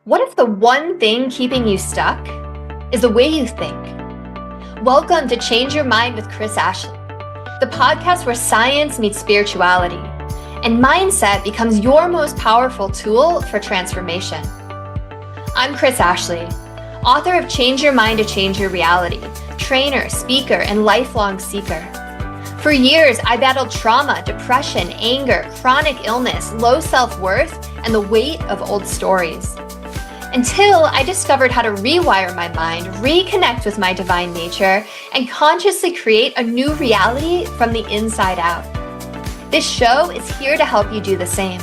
What if the one thing keeping you stuck is the way you think? Welcome to Change Your Mind with Chris Ashley, the podcast where science meets spirituality and mindset becomes your most powerful tool for transformation. I'm Chris Ashley, author of Change Your Mind to Change Your Reality, trainer, speaker, and lifelong seeker. For years, I battled trauma, depression, anger, chronic illness, low self-worth, and the weight of old stories. Until I discovered how to rewire my mind, reconnect with my divine nature, and consciously create a new reality from the inside out. This show is here to help you do the same.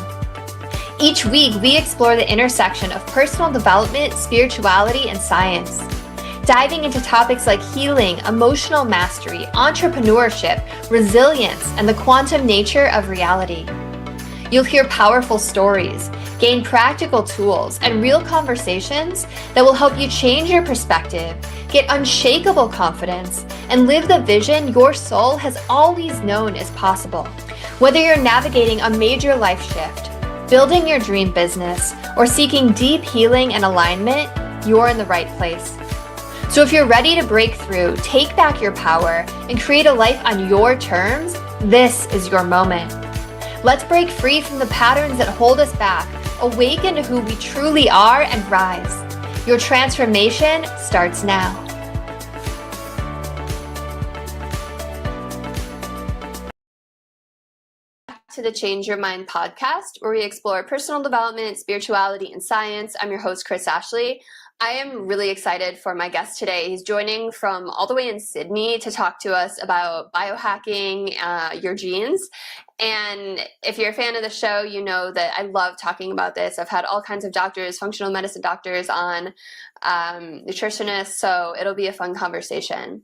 Each week, we explore the intersection of personal development, spirituality, and science, diving into topics like healing, emotional mastery, entrepreneurship, resilience, and the quantum nature of reality. You'll hear powerful stories, gain practical tools, and real conversations that will help you change your perspective, get unshakable confidence, and live the vision your soul has always known is possible. Whether you're navigating a major life shift, building your dream business, or seeking deep healing and alignment, you're in the right place. So if you're ready to break through, take back your power, and create a life on your terms, this is your moment. Let's break free from the patterns that hold us back, awaken to who we truly are, and rise. Your transformation starts now. To the Change Your Mind podcast, where we explore personal development, spirituality, and science. I'm your host, Chris Ashley. I am really excited for my guest today. He's joining from all the way in Sydney to talk to us about biohacking your genes. And if you're a fan of the show, you know that I love talking about this. I've had all kinds of doctors, functional medicine doctors on, nutritionists, so it'll be a fun conversation.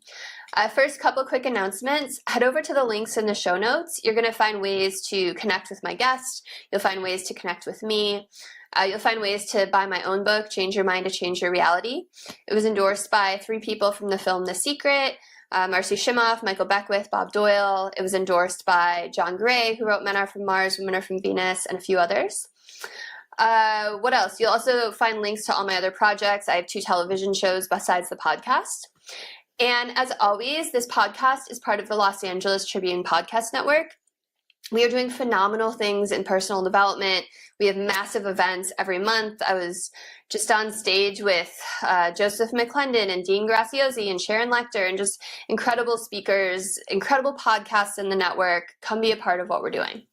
First, couple quick announcements. Head over to the links in the show notes. You're going to find ways to connect with my guest. You'll find ways to connect with me. You'll find ways to buy my own book, Change Your Mind to Change Your Reality. It was endorsed by 3 people from the film The Secret, Marcy Shimoff, Michael Beckwith, Bob Doyle. It was endorsed by John Gray, who wrote Men Are From Mars, Women Are From Venus, and a few others. What else? You'll also find links to all my other projects. I have 2 television shows besides the podcast. And as always, this podcast is part of the Los Angeles Tribune Podcast Network. We are doing phenomenal things in personal development. We have massive events every month. I was just on stage with Joseph McClendon and Dean Graciosi and Sharon Lechter and just incredible speakers, incredible podcasts in the network. Come be a part of what we're doing.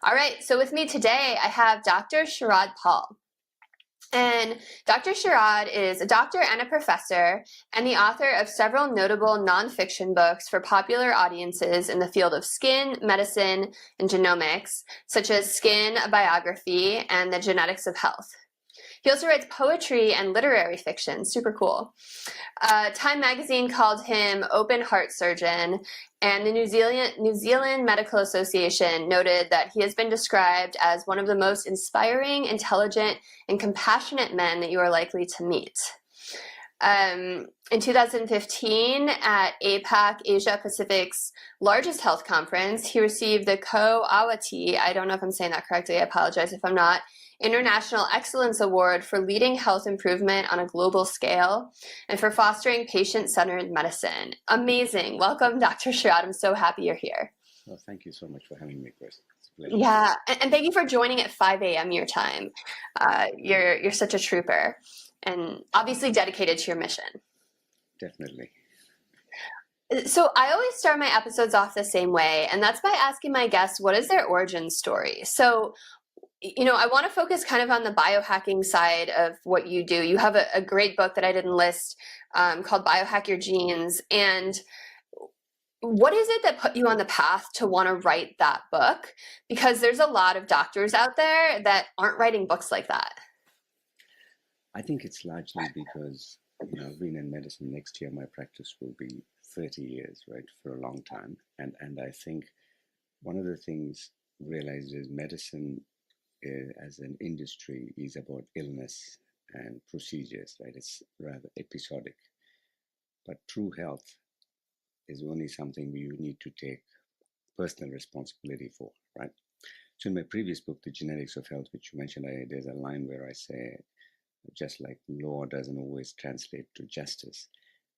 All right, so with me today, I have Dr. Sharad P. And Dr. Sharad is a doctor and a professor and the author of several notable nonfiction books for popular audiences in the field of skin, medicine, and genomics, such as Skin, a Biography, and The Genetics of Health. He also writes poetry and literary fiction, super cool. Time magazine called him Open Heart Surgeon, and the New Zealand Medical Association noted that he has been described as one of the most inspiring, intelligent, and compassionate men that you are likely to meet. In 2015, at APAC, Asia Pacific's largest health conference, he received the Awatea, I don't know if I'm saying that correctly, I apologize if I'm not, International Excellence Award for leading health improvement on a global scale and for fostering patient-centered medicine. Amazing. Welcome, Dr. Sharad. I'm so happy you're here. Well, thank you so much for having me, Chris. It's a pleasure. Yeah, and thank you for joining at 5 a.m. your time. You're such a trooper and obviously dedicated to your mission. Definitely. So I always start my episodes off the same way, and that's by asking my guests, what is their origin story? So I want to focus kind of on the biohacking side of what you do. You have a great book that I didn't list called Biohack Your Genes. And what is it that put you on the path to want to write that book? Because there's a lot of doctors out there that aren't writing books like that. I think it's largely because, I've been in medicine. Next year, my practice will be 30 years, right, for a long time. And I think one of the things realized is medicine as an industry is about illness and procedures, right? It's rather episodic. But true health is only something you need to take personal responsibility for, right? So in my previous book, The Genetics of Health, which you mentioned, there's a line where I say, just like law doesn't always translate to justice,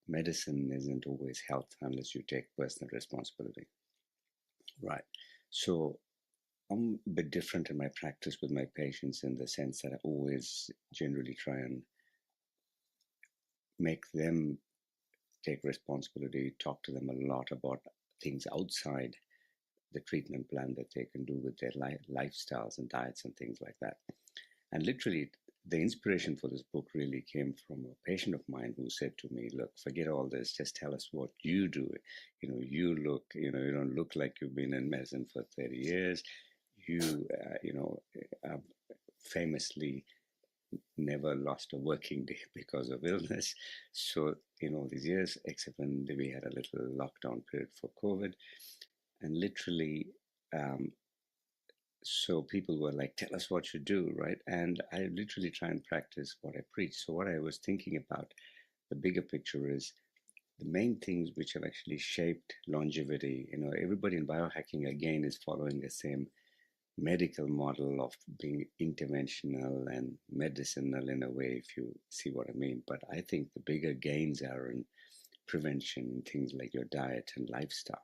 medicine isn't always health unless you take personal responsibility. Right. So I'm a bit different in my practice with my patients in the sense that I always generally try and make them take responsibility, talk to them a lot about things outside the treatment plan that they can do with their lifestyles and diets and things like that. And literally, the inspiration for this book really came from a patient of mine who said to me, "Look, forget all this. Just tell us what you do. You don't look like you've been in medicine for 30 years. You famously never lost a working day because of illness. So in all these years, except when we had a little lockdown period for COVID, and literally, um, so people were like, tell us what you do, right? And I literally try and practice what I preach. So what I was thinking about, the bigger picture is the main things which have actually shaped longevity. Everybody in biohacking again is following the same medical model of being interventional and medicinal in a way, if you see what I mean. But I think the bigger gains are in prevention, things like your diet and lifestyle.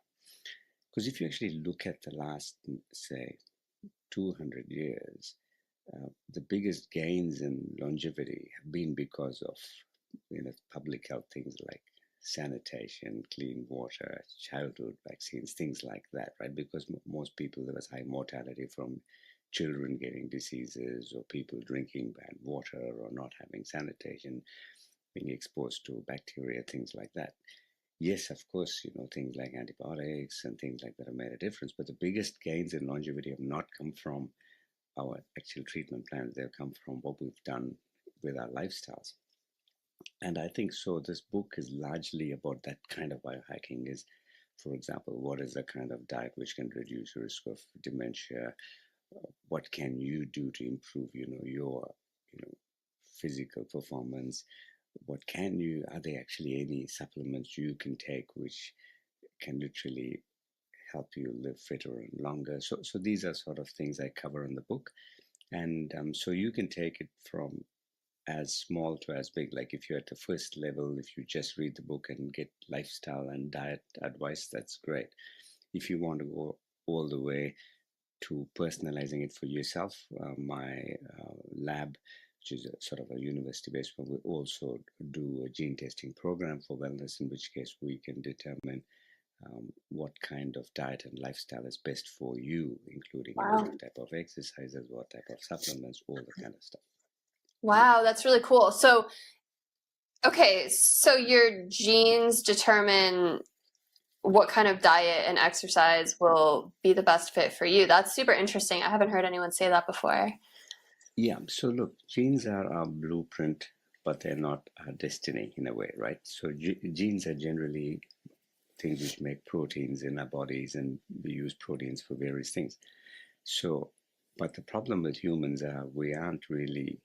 Because if you actually look at the last, say, 200 years, the biggest gains in longevity have been because of public health things like sanitation, clean water, childhood vaccines, things like that, right? Because most people, there was high mortality from children getting diseases or people drinking bad water or not having sanitation, being exposed to bacteria, things like that. Yes, of course, things like antibiotics and things like that have made a difference, but the biggest gains in longevity have not come from our actual treatment plans. They've come from what we've done with our lifestyles. And I think so. This book is largely about that kind of biohacking. Is, for example, what is the kind of diet which can reduce the risk of dementia? What can you do to improve, your, physical performance? Are there actually any supplements you can take which can literally help you live fitter and longer? So these are sort of things I cover in the book. And so you can take it from as small to as big. Like if you're at the first level, if you just read the book and get lifestyle and diet advice, that's great. If you want to go all the way to personalizing it for yourself, my lab, which is sort of a university-based one, we also do a gene testing program for wellness, in which case we can determine what kind of diet and lifestyle is best for you, including what type of exercises, what type of supplements, all the kind of stuff. Wow, that's really cool. So, okay, so your genes determine what kind of diet and exercise will be the best fit for you. That's super interesting. I haven't heard anyone say that before. Yeah, so look, genes are our blueprint, but they're not our destiny in a way, right? So genes are generally things which make proteins in our bodies, and we use proteins for various things. So, but the problem with humans are we aren't really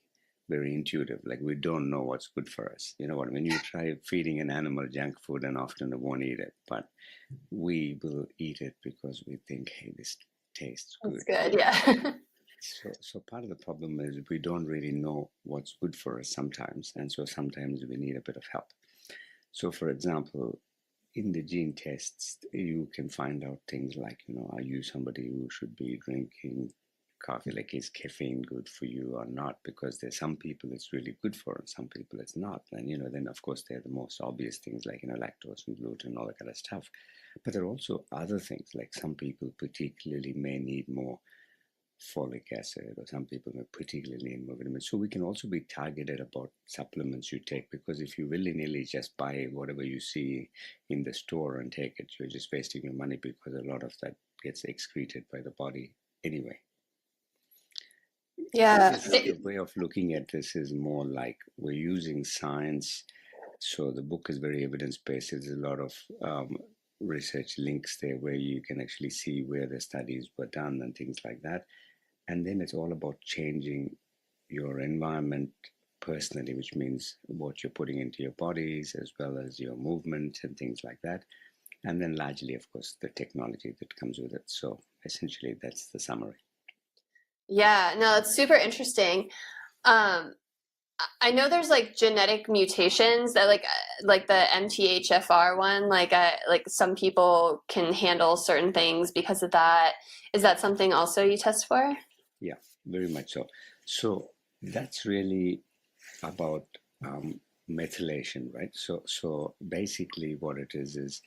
very intuitive. Like we don't know what's good for us. You know what I mean? You try feeding an animal junk food and often it won't eat it, but we will eat it because we think, hey, this tastes good. It's good, yeah. So part of the problem is we don't really know what's good for us sometimes, and so sometimes we need a bit of help. So, for example, in the gene tests, you can find out things like, are you somebody who should be drinking coffee? Like, is caffeine good for you or not? Because there's some people it's really good for, and some people it's not. And, then of course, there are the most obvious things like, lactose and gluten, all that kind of stuff. But there are also other things, like some people particularly may need more folic acid, or some people may particularly need more vitamins. So we can also be targeted about supplements you take, because if you willy-nilly just buy whatever you see in the store and take it, you're just wasting your money, because a lot of that gets excreted by the body anyway. Yeah. The way of looking at this is more like we're using science. So the book is very evidence-based. There's a lot of research links there where you can actually see where the studies were done and things like that. And then it's all about changing your environment personally, which means what you're putting into your bodies as well as your movement and things like that. And then largely, of course, the technology that comes with it. So essentially, that's the summary. Yeah, no, it's super interesting. Um, I know there's like genetic mutations that like the MTHFR one, like some people can handle certain things because of that. Is that something also you test for? Yeah, very much so. So that's really about methylation, right? So basically, what it is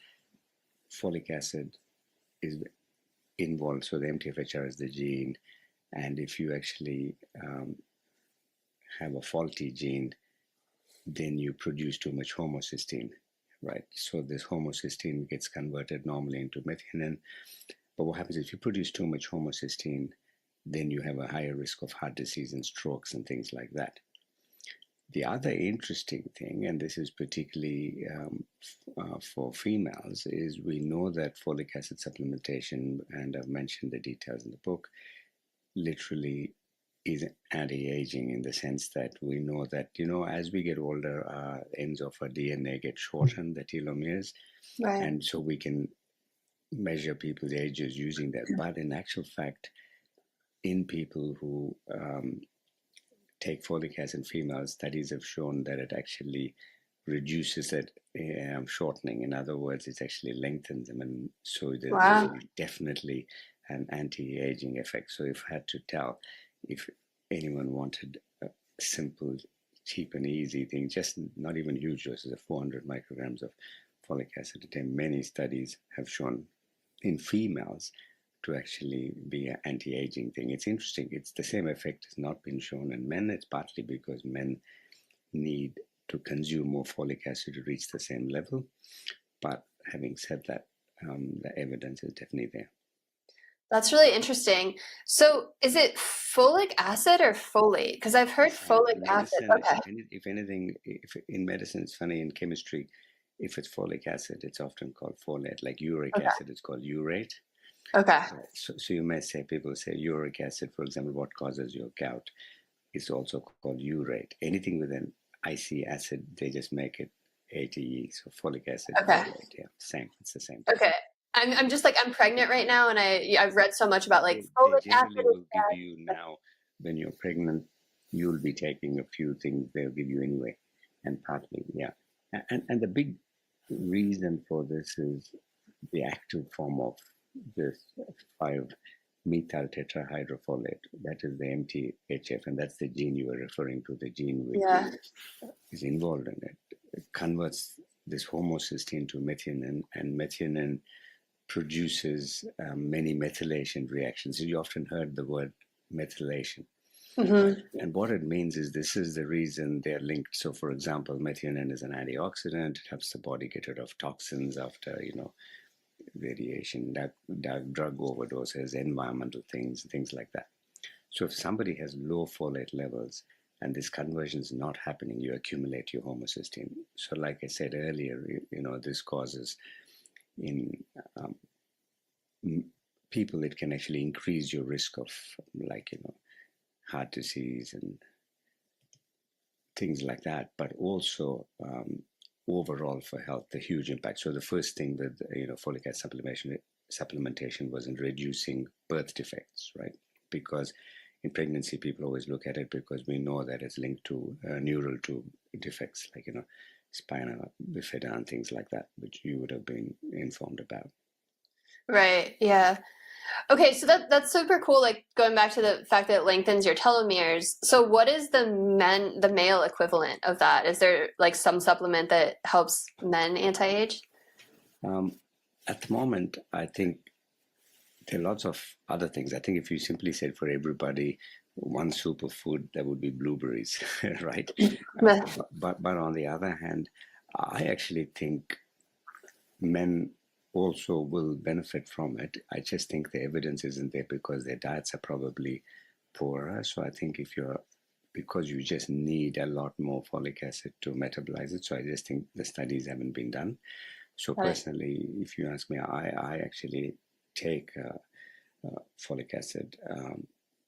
folic acid is involved. So the MTHFR is the gene, and if you actually have a faulty gene, then you produce too much homocysteine, right? So this homocysteine gets converted normally into methionine. But what happens if you produce too much homocysteine, then you have a higher risk of heart disease and strokes and things like that. The other interesting thing, and this is particularly for females, is we know that folic acid supplementation, and I've mentioned the details in the book, literally is anti-aging in the sense that we know that, as we get older, ends of our DNA get shortened, the telomeres, Right. and so we can measure people's ages using that. But in actual fact, in people who take folic acid, female studies have shown that it actually reduces that shortening. In other words, it actually lengthens them, and so there's Wow. definitely an anti-aging effect. So if I had to tell, if anyone wanted a simple, cheap, and easy thing, just not even huge doses of 400 micrograms of folic acid a day, many studies have shown in females to actually be an anti-aging thing. It's interesting. It's the same effect has not been shown in men. It's partly because men need to consume more folic acid to reach the same level. But having said that, the evidence is definitely there. That's really interesting. So is it folic acid or folate? Because I've heard folic In acid. medicine, Okay. if anything, if in medicine, it's funny, in chemistry, if it's folic acid, it's often called folate. Like uric Okay. acid, it's called urate. Okay. So you may say, people say uric acid, for example, what causes your gout, is also called urate. Anything with an IC acid, they just make it ATE, so folic acid, Okay. folate. Yeah, same. It's the same thing. Okay. I'm just like I'm pregnant right now, and I've read so much about like They folic generally acid is will give you now, when you're pregnant, you'll be taking a few things they'll give you anyway, and partly, yeah. And the big reason for this is the active form of this 5-methyl tetrahydrofolate. That is the MTHF, and that's the gene you were referring to, the gene which yeah. is involved in it. It converts this homocysteine to methionine, and methionine produces many methylation reactions. You often heard the word methylation. Mm-hmm. And what it means is this is the reason they're linked. So, for example, methionine is an antioxidant. It helps the body get rid of toxins after, radiation, drug overdoses, environmental things like that. So if somebody has low folate levels and this conversion is not happening, you accumulate your homocysteine. So like I said earlier, this causes in people, it can actually increase your risk of heart disease and things like that, but also overall for health, the huge impact. So the first thing with folic acid supplementation was in reducing birth defects, right? Because in pregnancy, people always look at it because we know that it's linked to neural tube defects, like spina bifida and things like that, which you would have been informed about. Right. Yeah. Okay, so that's super cool. Like going back to the fact that it lengthens your telomeres. So what is the male equivalent of that? Is there like some supplement that helps men anti-age? At the moment, I think there are lots of other things. I think if you simply said for everybody one superfood, that would be blueberries, right? But on the other hand, I actually think men also will benefit from it. I just think the evidence isn't there because their diets are probably poorer. So I think because you just need a lot more folic acid to metabolize it. So I just think the studies haven't been done. So personally, if you ask me, I actually take folic acid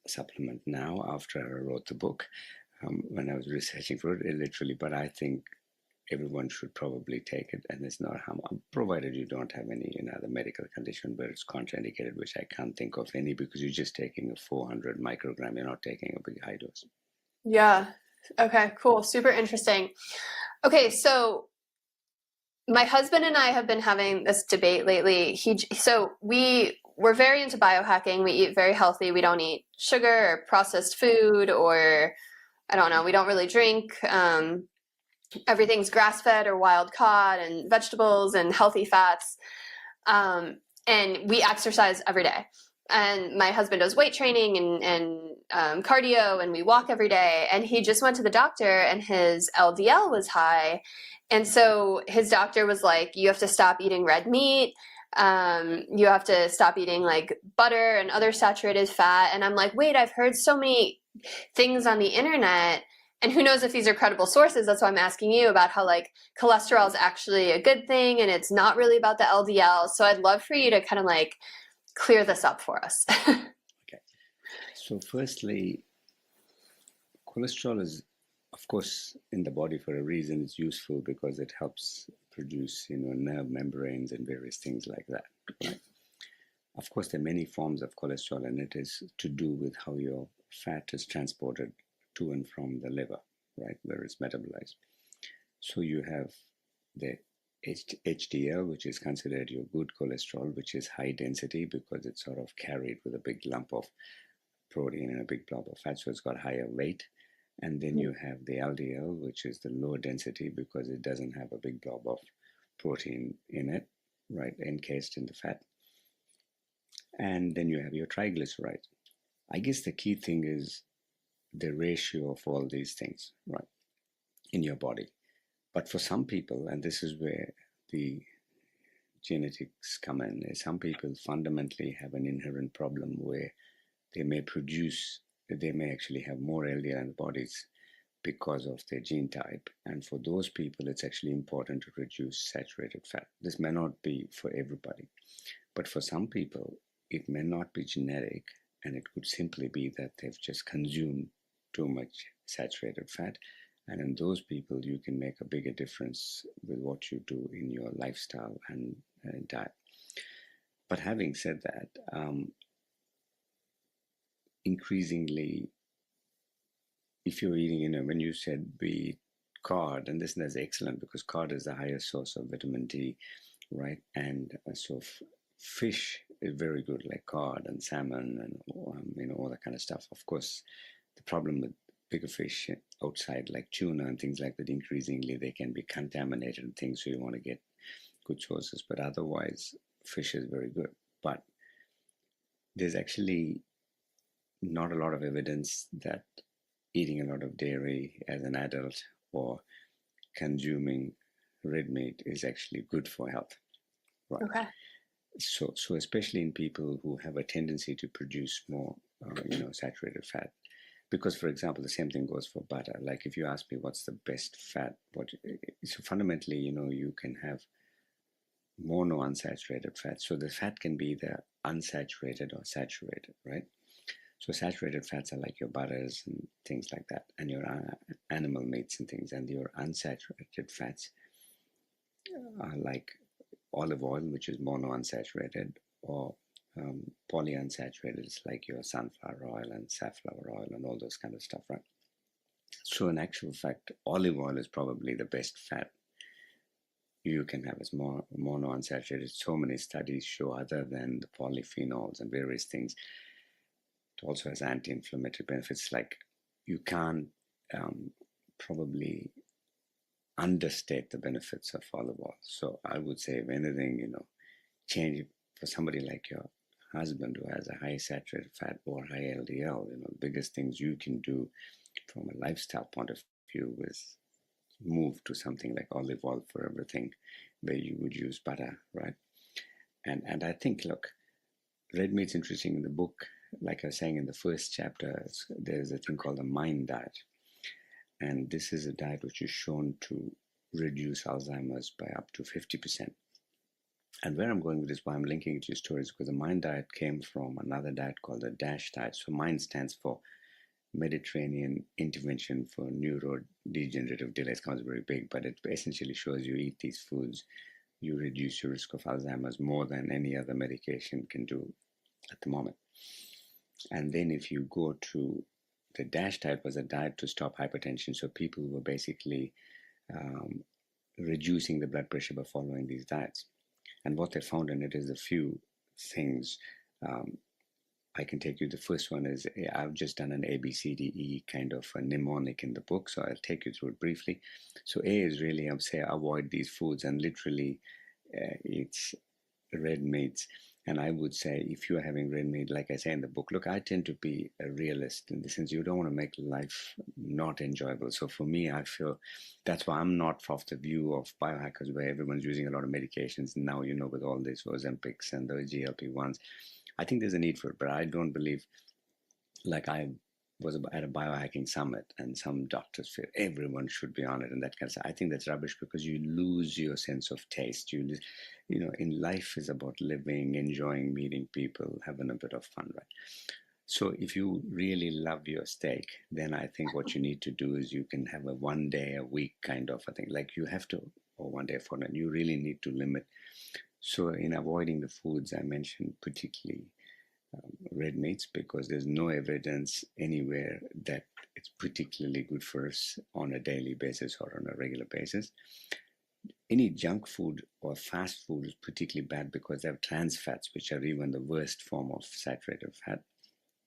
supplement now after I wrote the book. When I was researching for it, literally, but I think everyone should probably take it, and it's not harm, provided you don't have any other medical condition where it's contraindicated, which I can't think of any, because you're just taking a 400 microgram, you're not taking a big high dose. Yeah. Okay, cool. Super interesting. Okay, so my husband and I have been having this debate lately. We're very into biohacking. We eat very healthy. We don't eat sugar or processed food, or I don't know. We don't really drink. Everything's grass fed or wild caught, and vegetables and healthy fats. And we exercise every day. And my husband does weight training and cardio, and we walk every day. And he just went to the doctor, and his LDL was high. And so his doctor was like, you have to stop eating red meat. You have to stop eating like butter and other saturated fat. And I'm like, wait, I've heard so many things on the internet, and who knows if these are credible sources. That's why I'm asking you about how like cholesterol is actually a good thing and it's not really about the LDL. So I'd love for you to kind of like clear this up for us. Okay. So firstly, cholesterol is, of course, in the body for a reason. It's useful because it helps produce, nerve membranes and various things like that. Right? Of course, there are many forms of cholesterol, and it is to do with how your fat is transported to and from the liver, right, where it's metabolized. So you have the HDL, which is considered your good cholesterol, which is high density because it's sort of carried with a big lump of protein and a big blob of fat, so it's got higher weight. And then you have the LDL, which is the low density because it doesn't have a big blob of protein in it, right, encased in the fat. And then you have your triglycerides. I guess the key thing is the ratio of all these things, right, in your body. But for some people, and this is where the genetics come in, is some people fundamentally have an inherent problem where they may actually have more LDL in the bodies because of their gene type. And for those people, it's actually important to reduce saturated fat. This may not be for everybody, but for some people, it may not be genetic, and it could simply be that they've just consumed too much saturated fat. And in those people, you can make a bigger difference with what you do in your lifestyle and diet. But having said that, increasingly, if you're eating, when you said be cod, and this is excellent because cod is the highest source of vitamin D, right? And so fish is very good, like cod and salmon and all that kind of stuff. Of course, the problem with bigger fish outside, like tuna and things like that, increasingly they can be contaminated and things, so you want to get good sources. But otherwise, fish is very good. But there's actually not a lot of evidence that eating a lot of dairy as an adult or consuming red meat is actually good for health. Right. Okay. So especially in people who have a tendency to produce more, saturated fat. Because, for example, the same thing goes for butter. Like if you ask me what's the best fat, so fundamentally, you can have monounsaturated fat. So the fat can be either unsaturated or saturated, right? So saturated fats are like your butters and things like that, and your animal meats and things. And your unsaturated fats are like olive oil, which is monounsaturated, or polyunsaturated, it's like your sunflower oil and safflower oil and all those kind of stuff, right? So in actual fact, olive oil is probably the best fat you can have. It's more monounsaturated. So many studies show, other than the polyphenols and various things, it also has anti-inflammatory benefits. Like you can't probably understate the benefits of olive oil. So I would say, if anything, change it for somebody like your husband who has a high saturated fat or high LDL. The biggest things you can do from a lifestyle point of view is move to something like olive oil for everything, where you would use butter, right? And I think, look, red meat's interesting. In the book, like I was saying in the first chapter, there's a thing called the MIND diet. And this is a diet which is shown to reduce Alzheimer's by up to 50%. And where I'm going with this, why I'm linking it to your stories, because the MIND diet came from another diet called the DASH diet. So MIND stands for Mediterranean Intervention for Neurodegenerative Delay. It sounds very big, but it essentially shows you eat these foods, you reduce your risk of Alzheimer's more than any other medication can do at the moment. And then if you go to the DASH diet was a diet to stop hypertension. So people were basically um, reducing the blood pressure by following these diets. And what they found in it is a few things. Um, I can take you. The first one is I've just done an ABCDE kind of a mnemonic in the book, so I'll take you through it briefly. So A is really, I would say, avoid these foods, and literally it's red meats. And I would say if you are having red meat, like I say in the book, look, I tend to be a realist in the sense you don't want to make life not enjoyable. So for me, I feel that's why I'm not of the view of biohackers where everyone's using a lot of medications now, with all this Ozempics and the GLP-1s. I think there's a need for it, but I don't believe, like I was at a biohacking summit and some doctors feel everyone should be on it and that kind of stuff. I think that's rubbish because you lose your sense of taste. In life is about living, enjoying, meeting people, having a bit of fun, right? So if you really love your steak, then I think what you need to do is you can have a 1 day a week kind of a thing. Like you have to, or 1 day a fortnight, you really need to limit. So in avoiding the foods I mentioned, particularly red meats, because there's no evidence anywhere that it's particularly good for us on a daily basis or on a regular basis. Any junk food or fast food is particularly bad because they have trans fats, which are even the worst form of saturated fat.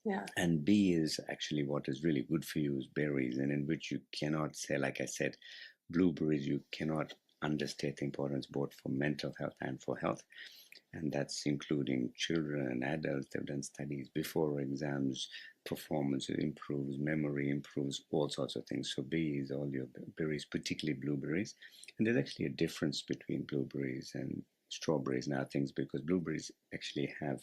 Yeah. And B is actually what is really good for you is berries, and in which you cannot say, like I said, blueberries, you cannot understate the importance both for mental health and for health. And that's including children and adults. They've done studies before exams, performance improves, memory improves, all sorts of things. So B is all your berries, particularly blueberries. And there's actually a difference between blueberries and strawberries now things because blueberries actually have,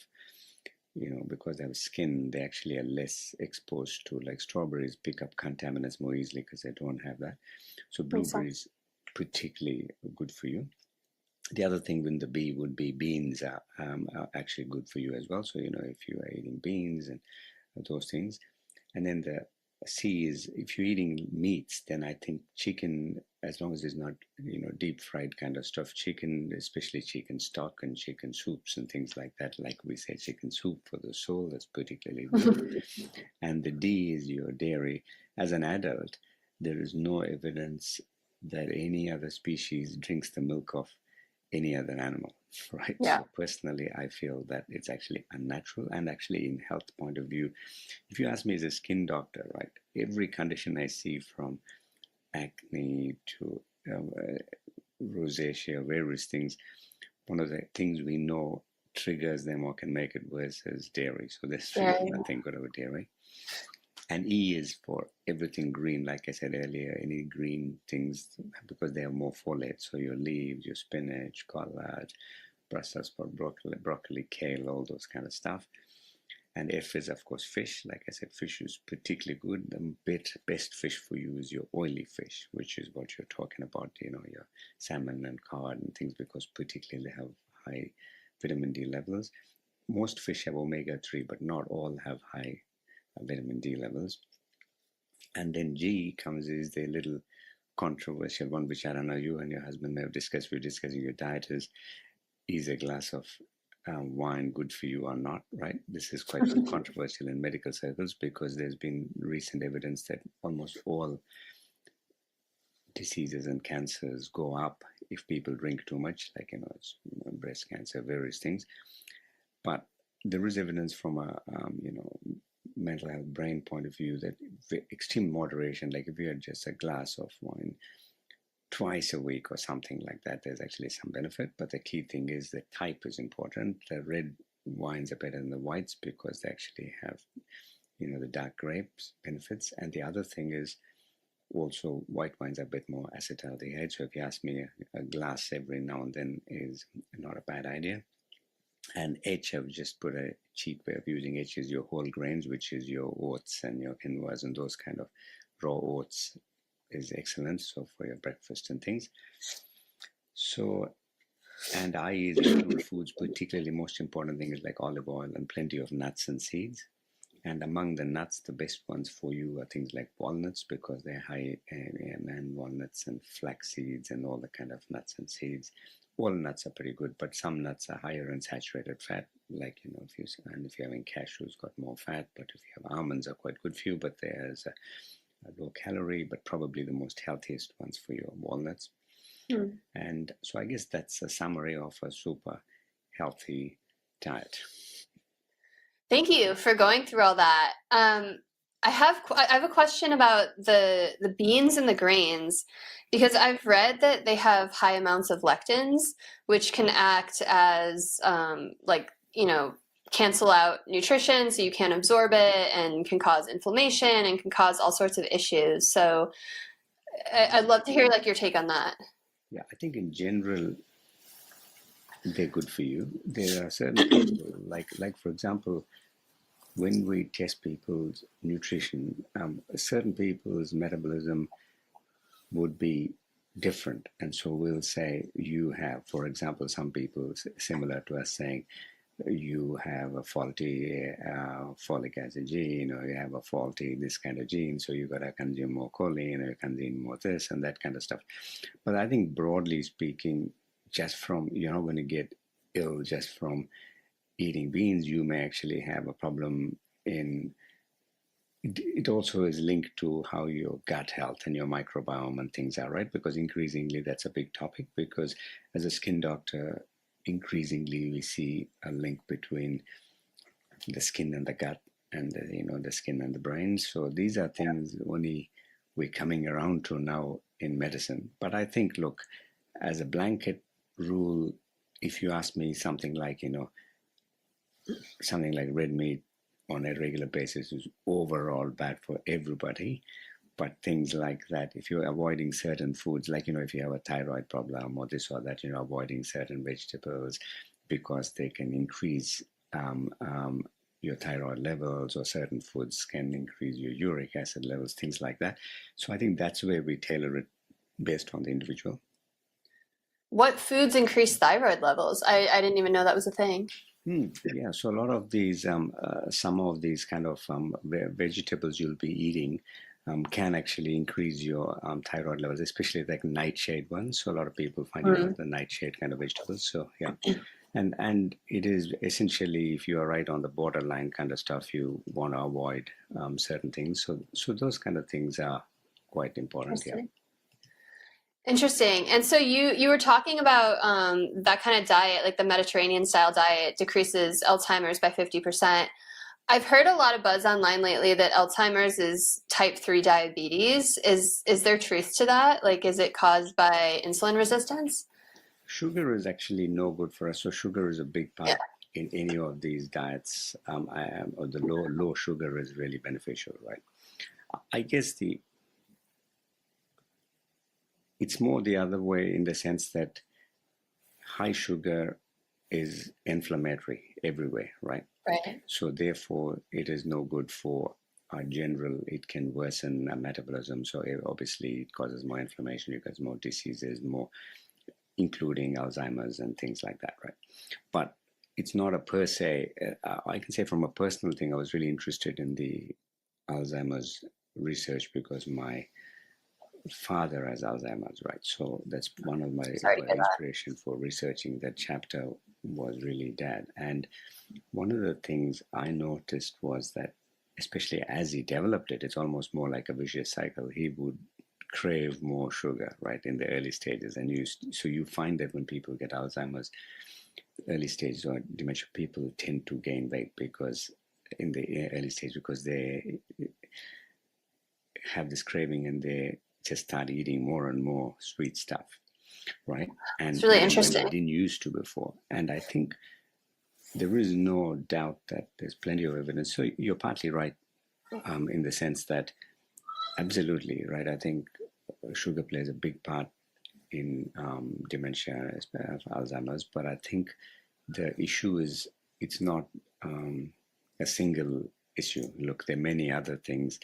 because they have skin, they actually are less exposed to, like strawberries pick up contaminants more easily because they don't have that. So blueberries particularly good for you. The other thing with the B would be beans are actually good for you as well. So, if you are eating beans and those things. And then the C is if you're eating meats, then I think chicken, as long as it's not, deep fried kind of stuff, chicken, especially chicken stock and chicken soups and things like that. Like we say, chicken soup for the soul, that's particularly good. And the D is your dairy. As an adult, there is no evidence that any other species drinks the milk of any other animal, right? Yeah. So personally, I feel that it's actually unnatural, and actually in health point of view, if you ask me as a skin doctor, right, every condition I see from acne to rosacea, various things, one of the things we know triggers them or can make it worse is dairy. So there's really nothing good about dairy. And E is for everything green, like I said earlier, any green things, because they have more folate. So your leaves, your spinach, collard, Brussels sprout, broccoli, kale, all those kind of stuff. And F is, of course, fish. Like I said, fish is particularly good. The best fish for you is your oily fish, which is what you're talking about, your salmon and cod and things, because particularly they have high vitamin D levels. Most fish have omega-3, but not all have high vitamin D levels. And then G comes is the little controversial one, which I don't know, you and your husband may have discussed. We're discussing your diet is a glass of wine good for you or not, right? This is quite controversial in medical circles because there's been recent evidence that almost all diseases and cancers go up if people drink too much, like, it's breast cancer, various things. But there is evidence from a, mental health brain point of view that extreme moderation, like if you had just a glass of wine twice a week or something like that, there's actually some benefit. But the key thing is the type is important. The red wines are better than the whites because they actually have, the dark grapes benefits. And the other thing is also white wines are a bit more acetaldehyde. So if you ask me, a glass every now and then is not a bad idea. And H, I've just put a cheap way of using H is your whole grains, which is your oats and your quinoas and those kind of raw oats is excellent. So for your breakfast and things. So, and I is include foods, particularly most important thing is like olive oil and plenty of nuts and seeds. And among the nuts, the best ones for you are things like walnuts because they're high in walnuts and flax seeds and all the kind of nuts and seeds. all nuts are pretty good, but some nuts are higher in saturated fat. Like, if you're having cashews, got more fat. But if you have almonds, are quite good for you. But there's a low calorie, but probably the most healthiest ones for you are walnuts. And so I guess that's a summary of a super healthy diet. Thank you for going through all that. I have a question about the beans and the grains, because I've read that they have high amounts of lectins, which can act as cancel out nutrition, so you can't absorb it, and can cause inflammation and can cause all sorts of issues. So I'd love to hear like your take on that. Yeah, I think in general they're good for you. There are certain people, like for example, when we test people's nutrition, certain people's metabolism would be different. And so we'll say you have, for example, some people similar to us saying you have a faulty folic acid gene, or you have a faulty this kind of gene, so you got to consume more choline, or consume more this and that kind of stuff. But I think broadly speaking, just from, you're not going to get ill just from eating beans. You may actually have a problem in it. Also is linked to how your gut health and your microbiome and things are, right? Because increasingly that's a big topic, because as a skin doctor, increasingly we see a link between the skin and the gut, and the skin and the brain. So these are things only we're coming around to now in medicine. But I think, look, as a blanket rule, if you ask me something like red meat on a regular basis is overall bad for everybody. But things like that, if you're avoiding certain foods, like, if you have a thyroid problem or this or that, avoiding certain vegetables because they can increase your thyroid levels, or certain foods can increase your uric acid levels, things like that. So I think that's where we tailor it based on the individual. What foods increase thyroid levels? I didn't even know that was a thing. Yeah, so a lot of these, some of these kind of vegetables you'll be eating can actually increase your thyroid levels, especially like nightshade ones. So a lot of people find the nightshade kind of vegetables. So yeah, and it is essentially, if you are right on the borderline kind of stuff, you want to avoid certain things. So those kind of things are quite important. Yeah. Interesting. And so you were talking about that kind of diet, like the Mediterranean style diet, decreases Alzheimer's by 50%. I've heard a lot of buzz online lately that Alzheimer's is type 3 diabetes. Is there truth to that? Like, is it caused by insulin resistance? Sugar is actually no good for us. So sugar is a big part in any of these diets. Or the low sugar is really beneficial, right? I guess it's more the other way, in the sense that high sugar is inflammatory everywhere, right? Right. So therefore, it is no good for our general. It can worsen our metabolism. So obviously, it causes more inflammation. It causes more diseases, more, including Alzheimer's and things like that, right? But it's not a per se. I can say from a personal thing, I was really interested in the Alzheimer's research because my father has Alzheimer's, right? So that's one of my inspiration for researching that chapter was really Dad. And one of the things I noticed was that, especially as he developed it, it's almost more like a vicious cycle. He would crave more sugar, right, in the early stages. And so you find that when people get Alzheimer's, early stages or dementia, people tend to gain weight because in the early stage, because they have this craving and they just start eating more and more sweet stuff, right? And it's really interesting. They didn't used to before. And I think there is no doubt that there's plenty of evidence. So you're partly right in the sense that, absolutely right. I think sugar plays a big part in dementia, Alzheimer's. But I think the issue is it's not a single issue. Look, there are many other things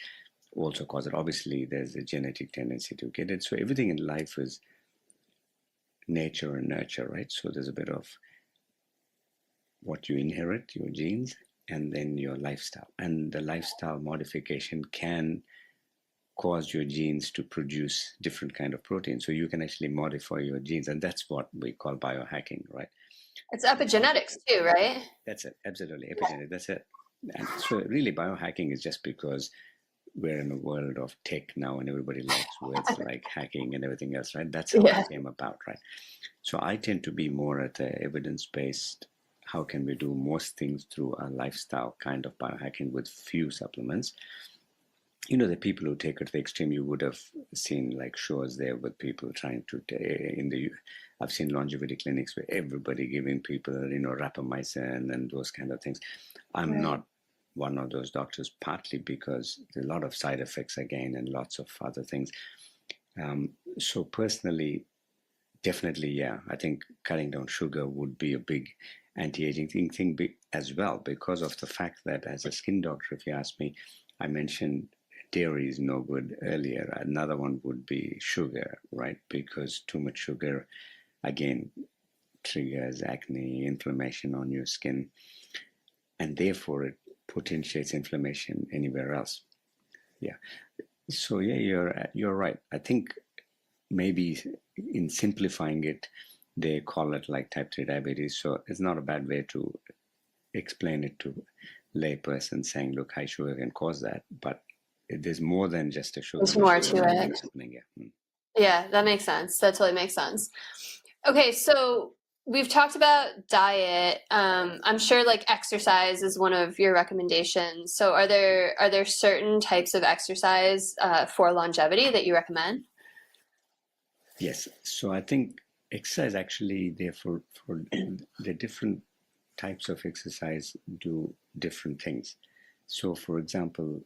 also cause it. Obviously, there's a genetic tendency to get it. So everything in life is nature and nurture, right? So there's a bit of what you inherit, your genes, and then your lifestyle. And the lifestyle modification can cause your genes to produce different kind of protein. So you can actually modify your genes, and that's what we call biohacking, right? It's epigenetics too, right? That's it, absolutely, epigenetic, that's it. And so really biohacking is just because we're in a world of tech now and everybody likes words like hacking and everything else, right? That's how it came about, right? So I tend to be more at the evidence-based, how can we do most things through a lifestyle kind of biohacking with few supplements. You know, the people who take it to the extreme, you would have seen like shows there with people trying to, I've seen longevity clinics where everybody giving people, you know, rapamycin and those kind of things. I'm not one of those doctors, partly because there's a lot of side effects again and lots of other things. So personally, definitely, yeah, I think cutting down sugar would be a big anti-aging thing as well, because of the fact that as a skin doctor, if you ask me, I mentioned dairy is no good earlier. Another one would be sugar, right? Because too much sugar, again, triggers acne, inflammation on your skin, and therefore it potentiates inflammation anywhere else. Yeah. So yeah, you're right. I think maybe in simplifying it, they call it like type 2 diabetes. So it's not a bad way to explain it to layperson saying, look, high sugar can cause that, but there's more than just a sugar. There's more to it. Yeah, that makes sense. That totally makes sense. Okay, so we've talked about diet. I'm sure like exercise is one of your recommendations. So are there certain types of exercise for longevity that you recommend? Yes. So I think exercise actually, therefore, for the different types of exercise do different things. So, for example,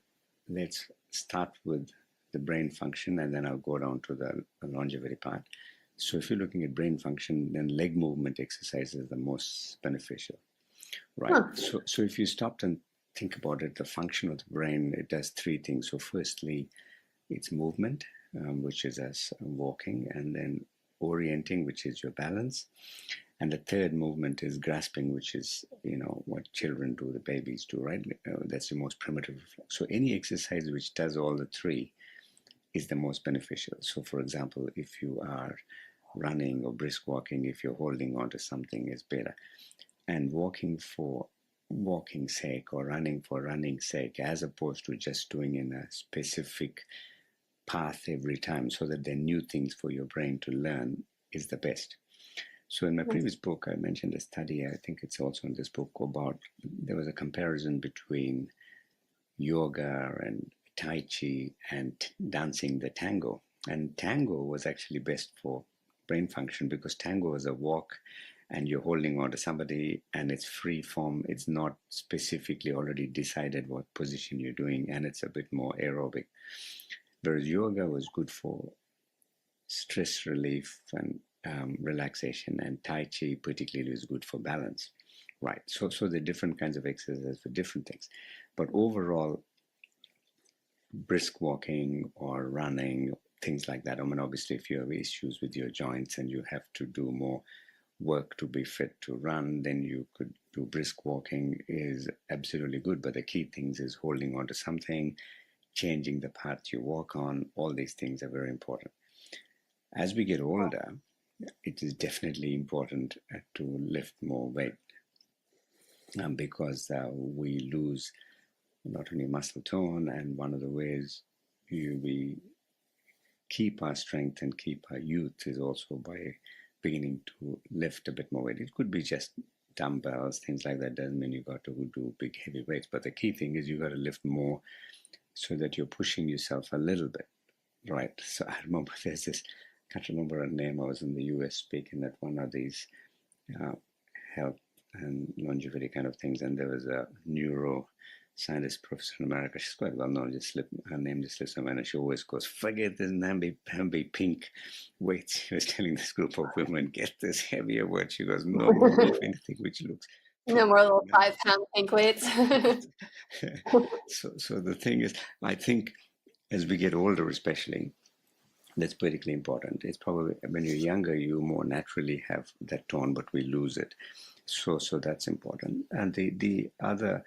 let's start with the brain function, and then I'll go down to the longevity part. So, if you're looking at brain function, then leg movement exercise is the most beneficial, right? Huh. So if you stopped and think about it, the function of the brain, it does three things. So, firstly, it's movement, which is as walking, and then orienting, which is your balance. And the third movement is grasping, which is, you know, what children do, the babies do, right? That's the most primitive reflex. So any exercise which does all the three is the most beneficial. So for example, if you are running or brisk walking, if you're holding on to something, is better. And walking for walking's sake or running for running's sake, as opposed to just doing in a specific path every time, so that there are new things for your brain to learn, is the best. So in my previous book, I mentioned a study, I think it's also in this book, about there was a comparison between yoga and Tai Chi and dancing the tango. And tango was actually best for brain function, because tango is a walk and you're holding on to somebody and it's free form. It's not specifically already decided what position you're doing, and it's a bit more aerobic. Whereas yoga was good for stress relief and relaxation, and Tai Chi particularly is good for balance, right? So the different kinds of exercises for different things, but overall, brisk walking or running, things like that. I mean, obviously, if you have issues with your joints and you have to do more work to be fit to run, then you could do brisk walking, is absolutely good. But the key things is holding on to something, changing the path you walk on. All these things are very important. As we get older, it is definitely important to lift more weight, because we lose not only muscle tone, and one of the ways we keep our strength and keep our youth is also by beginning to lift a bit more weight. It could be just dumbbells, things like that. Doesn't mean you got to do big heavy weights, but the key thing is you got to lift more so that you're pushing yourself a little bit, right? So I remember there's this, can't remember her name. I was in the US speaking at one of these health and longevity kind of things, and there was a neuroscientist professor in America. She's quite well known. Her name just slips my mind, and she always goes, "Forget this namby pink weights." She was telling this group of women, "Get this heavier weight." She goes, "No, lift anything which looks." No more little 5-pound pink weights. So the thing is, I think as we get older, especially, that's critically important. It's probably when you're younger, you more naturally have that tone, but we lose it. So that's important. And the other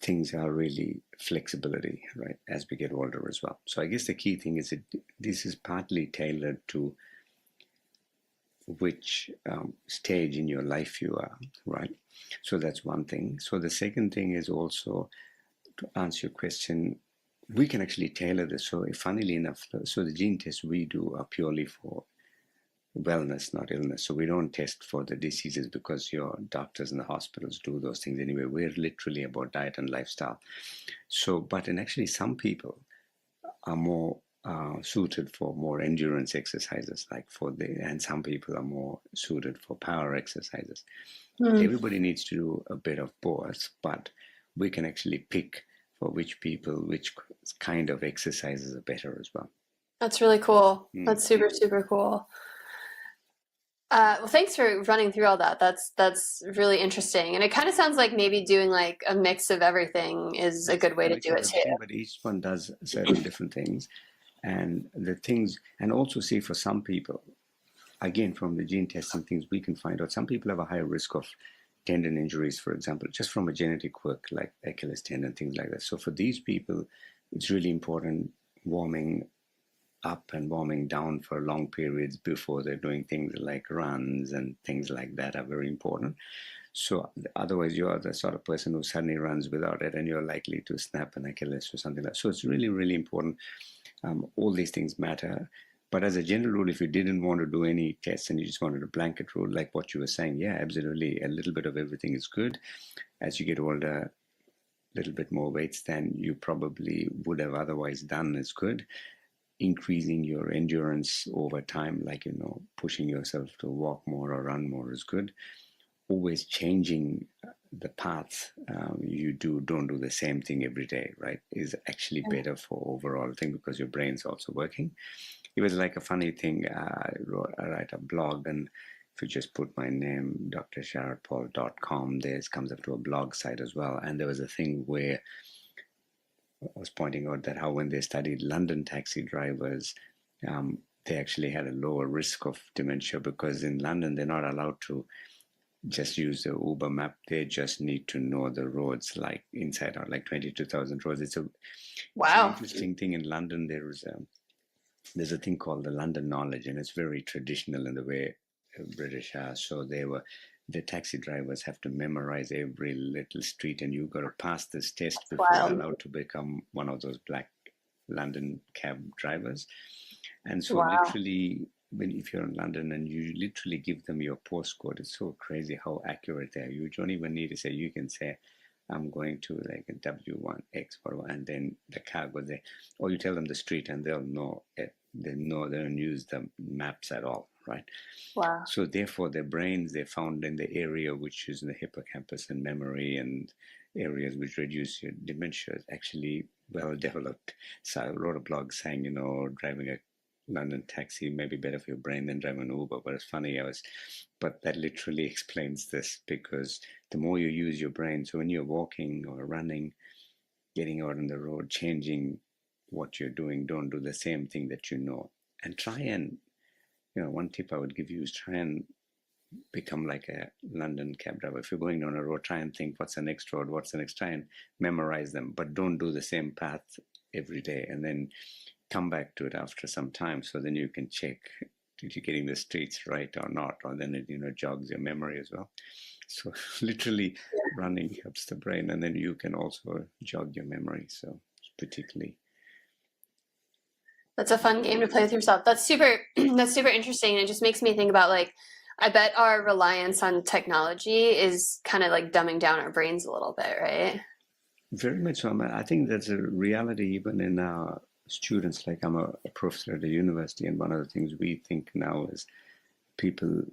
things are really flexibility, right, as we get older as well. So I guess the key thing is that this is partly tailored to which stage in your life you are, right? So that's one thing. So the second thing is also, to answer your question, we can actually tailor this. So funnily enough, so the gene tests we do are purely for wellness, not illness. So we don't test for the diseases because your doctors and the hospitals do those things anyway. We're literally about diet and lifestyle. So, but in actually some people are more suited for more endurance exercises, and some people are more suited for power exercises. Everybody needs to do a bit of both, but we can actually pick for which people, which kind of exercises are better as well. That's really cool. That's super, super cool. Well, thanks for running through all that. That's really interesting, and it kind of sounds like maybe doing like a mix of everything is a good way to do it too. But each one does certain different things, and the things, and also see for some people, again from the gene testing things we can find out. Some people have a higher risk of tendon injuries, for example, just from a genetic quirk like Achilles tendon, things like that. So for these people, it's really important warming up and warming down for long periods before they're doing things like runs and things like that are very important. So otherwise you're the sort of person who suddenly runs without it and you're likely to snap an Achilles or something like that. So it's really, really important. All these things matter. But as a general rule, if you didn't want to do any tests and you just wanted a blanket rule, like what you were saying, yeah, absolutely, a little bit of everything is good. As you get older, a little bit more weights than you probably would have otherwise done is good. Increasing your endurance over time, like, pushing yourself to walk more or run more is good. Always changing the path you don't do the same thing every day, right, is actually better for overall thing because your brain's also working. It was like a funny thing. I write a blog, and if you just put my name, drsharadpaul.com, there comes up to a blog site as well. And there was a thing where I was pointing out that how when they studied London taxi drivers, they actually had a lower risk of dementia because in London they're not allowed to just use the Uber map. They just need to know the roads like inside out, like 22,000 roads. It's an interesting thing in London. There's a thing called the London knowledge, and it's very traditional in the way British are. So the taxi drivers have to memorize every little street, and you've got to pass this test before you're allowed to become one of those black London cab drivers. And so literally, if you're in London and you literally give them your postcode, it's so crazy how accurate they are. You don't even need to say, you can say, I'm going to like a W1X, and then the car goes there. Or you tell them the street and they'll know it. They don't use the maps at all, right? Wow. So therefore, their brains, they found in the area which is in the hippocampus and memory and areas which reduce your dementia is actually well developed. So I wrote a blog saying, driving a London taxi may be better for your brain than driving an Uber. But it's funny, but that literally explains this, because the more you use your brain, so when you're walking or running, getting out on the road, changing what you're doing, don't do the same thing that you know. And try and, one tip I would give you is try and become like a London cab driver. If you're going down a road, try and think, what's the next road? What's the next? Try and memorize them, but don't do the same path every day. And then come back to it after some time. So then you can check if you're getting the streets right or not, or then it, jogs your memory as well. So literally running helps the brain, and then you can also jog your memory. So particularly. That's a fun game to play with yourself. That's super interesting. And it just makes me think about I bet our reliance on technology is kind of like dumbing down our brains a little bit, right? Very much so. I think that's a reality even in our students. Like I'm a professor at a university, and one of the things we think now is people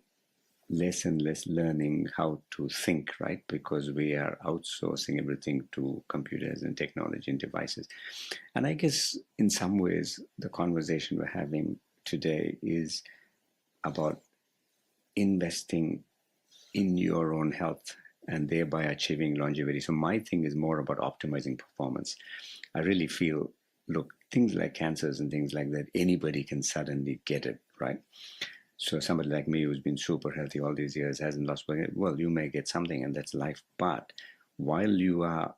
less and less learning how to think, right? Because we are outsourcing everything to computers and technology and devices. And I guess in some ways, the conversation we're having today is about investing in your own health and thereby achieving longevity. So my thing is more about optimizing performance. I really feel, look, things like cancers and things like that, anybody can suddenly get it, right? So somebody like me who's been super healthy all these years hasn't lost weight. Well, you may get something, and that's life. But while you are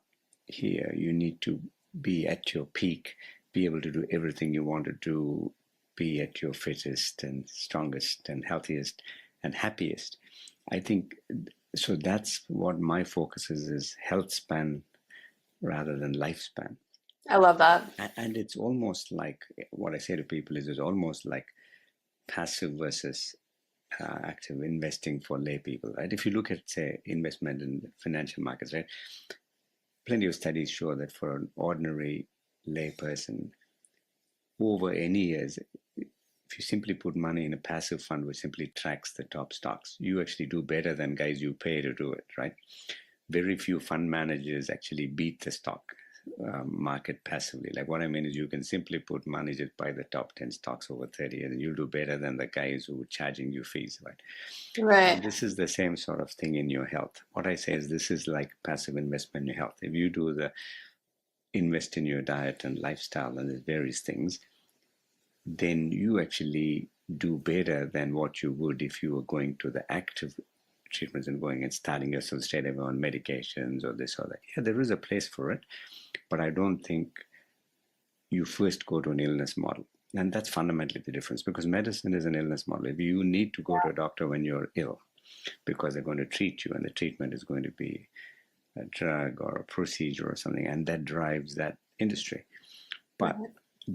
here. You need to be at your peak, be able to do everything you want to do, be at your fittest and strongest and healthiest and happiest. I think so. That's what my focus is health span rather than lifespan. I love that. And it's almost like what I say to people is it's almost like passive versus active investing for lay people, right? If you look at, say, investment in financial markets, right? Plenty of studies show that for an ordinary lay person, over any years, if you simply put money in a passive fund which simply tracks the top stocks, you actually do better than guys you pay to do it, right? Very few fund managers actually beat the stock market passively. Like what I mean is you can simply put money, just buy the top 10 stocks over 30 years and you'll do better than the guys who are charging you fees, right? Right. And this is the same sort of thing in your health. What I say is this is like passive investment in your health. If you do the invest in your diet and lifestyle and the various things, then you actually do better than what you would if you were going to the active treatments and going and starting yourself straight away on medications or this or that. Yeah, there is a place for it, but I don't think you first go to an illness model. And that's fundamentally the difference, because medicine is an illness model. If you need to go to a doctor when you're ill because they're going to treat you and the treatment is going to be a drug or a procedure or something, and that drives that industry. But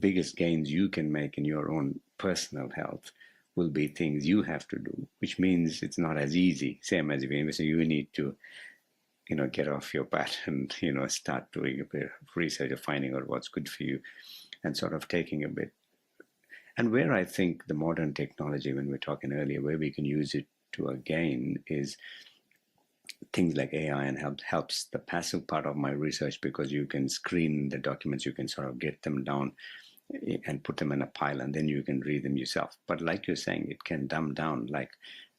biggest gains you can make in your own personal health will be things you have to do, which means it's not as easy. Same as if you invest, you need to, get off your butt and, start doing a bit of research or finding out what's good for you and sort of taking a bit. And where I think the modern technology, when we were talking earlier, where we can use it to a gain is things like AI, and helps the passive part of my research, because you can screen the documents, you can sort of get them down and put them in a pile, and then you can read them yourself. But like you're saying, it can dumb down, like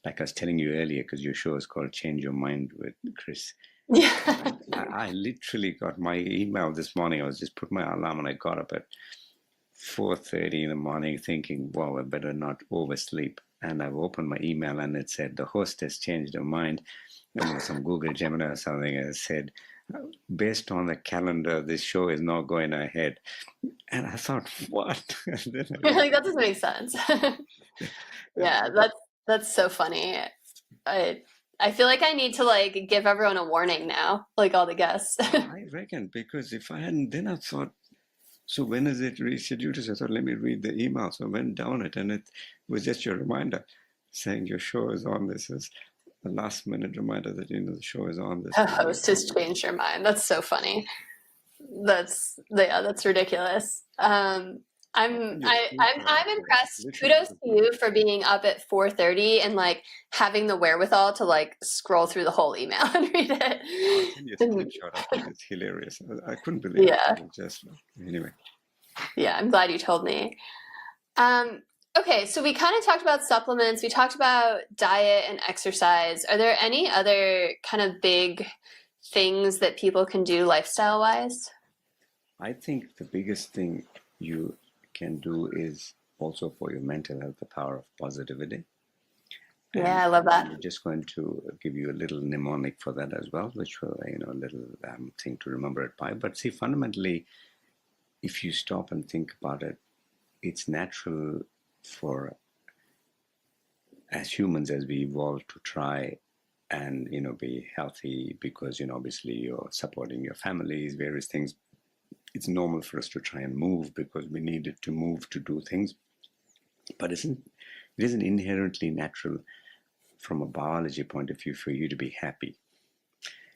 I was telling you earlier, because your show is called Change Your Mind with Chris. Yeah. I literally got my email this morning. I was just put my alarm and I got up at 4:30 in the morning thinking, wow, I better not oversleep. And I've opened my email and it said, the host has changed her mind. Some Google Gemini or something has said, based on the calendar, this show is not going ahead. And I thought, what? Like, that doesn't make sense. Yeah, that's so funny. I feel like I need to give everyone a warning now, like all the guests. I reckon, because if I hadn't, then I thought, so when is it rescheduled? So I thought, let me read the email. So I went down it, and it was just your reminder saying your show is on. This is a last minute reminder that the show is on. This The host has changed your mind. That's so funny. That's ridiculous. I'm impressed. Kudos to you for being up at 4:30 and having the wherewithal to scroll through the whole email and read it. I'll send you a screenshot of it. It's hilarious. I couldn't believe it. Just anyway. Yeah, I'm glad you told me. Okay, so we kind of talked about supplements. We talked about diet and exercise. Are there any other kind of big things that people can do lifestyle-wise? I think the biggest thing you can do is also for your mental health, the power of positivity. Yeah, I love that. I'm just going to give you a little mnemonic for that as well, which will, a little thing to remember it by. But see, fundamentally, if you stop and think about it, it's natural for, as humans, as we evolve, to try and, be healthy because, obviously you're supporting your families, various things. It's normal for us to try and move because we needed to move to do things. But it isn't inherently natural from a biology point of view for you to be happy.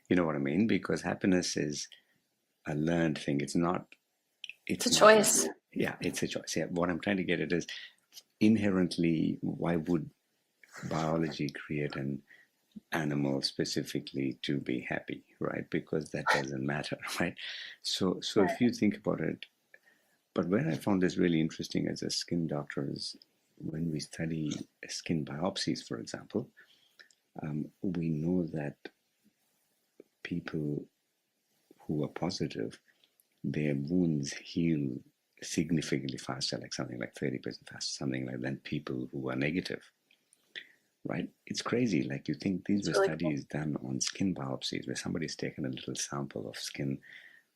You know what I mean? Because happiness is a learned thing. It's a choice. Yeah, it's a choice. Yeah, what I'm trying to get at is inherently, why would biology create an animal specifically to be happy, right? Because that doesn't matter, right? So if you think about it, but where I found this really interesting as a skin doctor is when we study skin biopsies, for example, we know that people who are positive, their wounds heal significantly faster, like something like 30% faster, something like than people who are negative, right? It's crazy. Like you think these were studies done on skin biopsies where somebody's taken a little sample of skin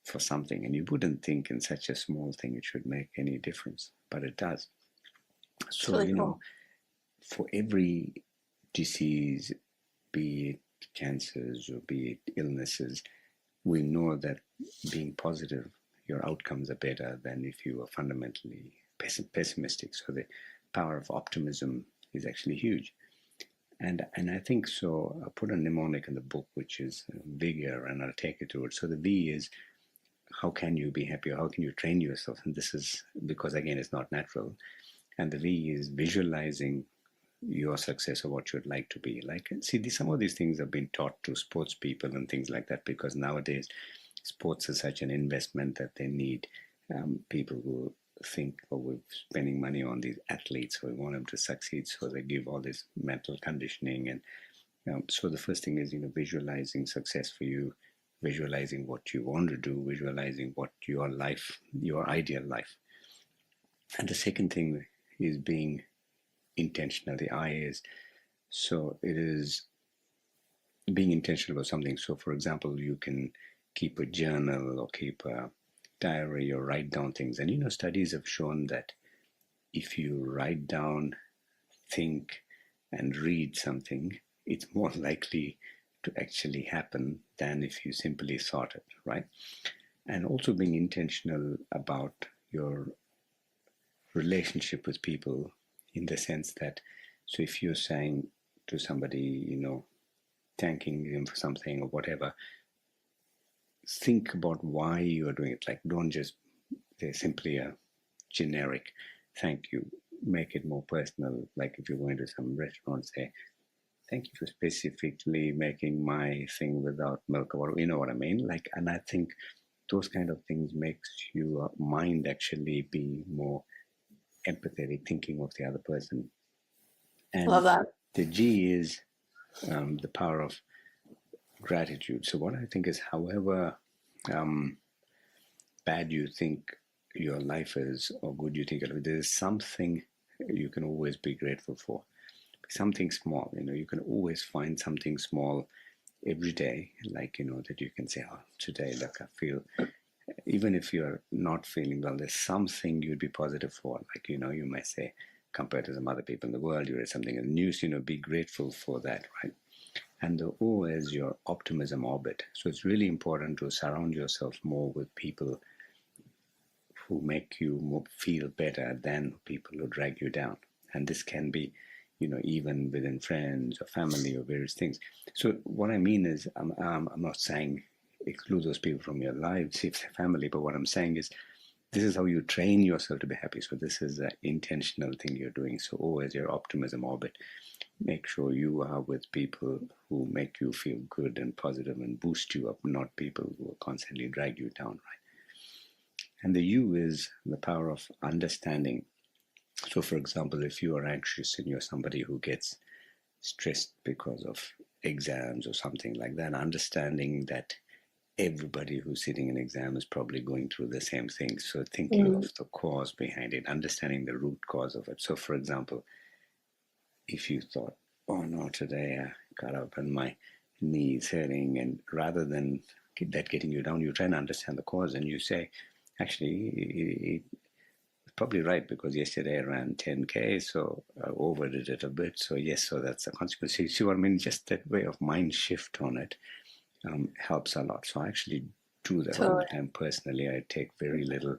for something, and you wouldn't think in such a small thing it should make any difference, but it does. So, really cool. For every disease, be it cancers or be it illnesses, we know that being positive, your outcomes are better than if you are fundamentally pessimistic. So the power of optimism is actually huge. And I think so. I put a mnemonic in the book, which is vigor, and I'll take it to it. So the V is, how can you be happy, or how can you train yourself? And this is because, again, it's not natural. And the V is visualizing your success or what you'd like to be. Like, see, some of these things have been taught to sports people and things like that, because nowadays sports is such an investment that they need people who think, oh, we're spending money on these athletes, so we want them to succeed, so they give all this mental conditioning. And so the first thing is, visualizing success for you, visualizing what you want to do, visualizing what your life, your ideal life. And the second thing is being intentional. The I is, so it is being intentional about something. So for example, you can keep a journal or keep a diary or write down things. And studies have shown that if you write down, think, and read something, it's more likely to actually happen than if you simply thought it, right? And also being intentional about your relationship with people, in the sense that, so if you're saying to somebody, thanking them for something or whatever, think about why you are doing it. Like, don't just say simply a generic thank you. Make it more personal. Like if you're going to some restaurant, say, thank you for specifically making my thing without milk or water. You know what I mean? Like, and I think those kind of things makes your mind actually be more empathetic, thinking of the other person. And Love that. the G is the power of gratitude. So what I think is, however bad you think your life is or good you think of it, there's something you can always be grateful for. Something small, you can always find something small every day, like, that you can say, oh, today, look, I feel, even if you're not feeling well, there's something you'd be positive for. Like, you might say, compared to some other people in the world, you read something in the news, be grateful for that, right? And the O is your optimism orbit. So it's really important to surround yourself more with people who make you feel better than people who drag you down. And this can be, even within friends or family or various things. So what I mean is, I'm not saying exclude those people from your lives if they're family, but what I'm saying is, this is how you train yourself to be happy. So this is an intentional thing you're doing. So always your optimism orbit. Make sure you are with people who make you feel good and positive and boost you up, not people who will constantly drag you down, right? And the U is the power of understanding. So for example, if you are anxious and you're somebody who gets stressed because of exams or something like that, understanding that everybody who's sitting in exam is probably going through the same thing. So thinking of the cause behind it, understanding the root cause of it. So for example, if you thought, oh no, today I got up and my knee is hurting, and rather than that getting you down, you try and understand the cause, and you say, actually, it's probably right, because yesterday I ran 10K, so I overdid it a bit. So yes, so that's a consequence. You see what I mean? Just that way of mind shift on it helps a lot. So I actually do that all the time personally. I take very little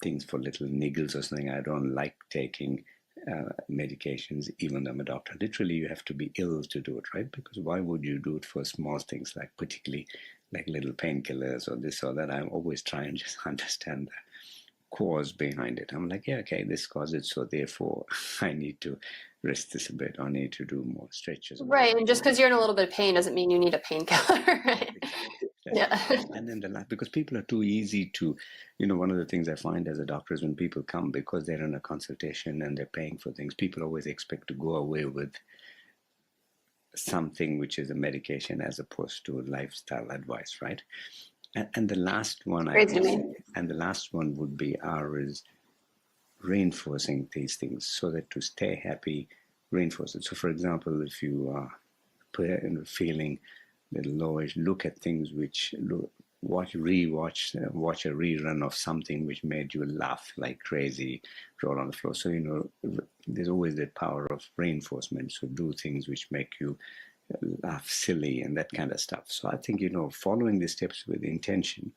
things for little niggles or something. I don't like taking medications, even though I'm a doctor. Literally, you have to be ill to do it, right? Because why would you do it for small things, like particularly like little painkillers or this or that? I always try and just understand the cause behind it. I'm like, yeah, okay, this caused it, so therefore I need to rest this a bit, or need to do more stretches. Right, and just because you're in a little bit of pain doesn't mean you need a painkiller, right? Exactly. Yeah. And then because people are too easy to, one of the things I find as a doctor is when people come, because they're in a consultation and they're paying for things, people always expect to go away with something which is a medication as opposed to lifestyle advice, right? And the last one the last one would be R, is reinforcing these things, so that to stay happy, reinforce it. So for example, if you are feeling a little lowish, look at things which watch a rerun of something which made you laugh like crazy, roll on the floor. So, there's always that power of reinforcement. So do things which make you laugh silly and that kind of stuff. So I think, following the steps with intention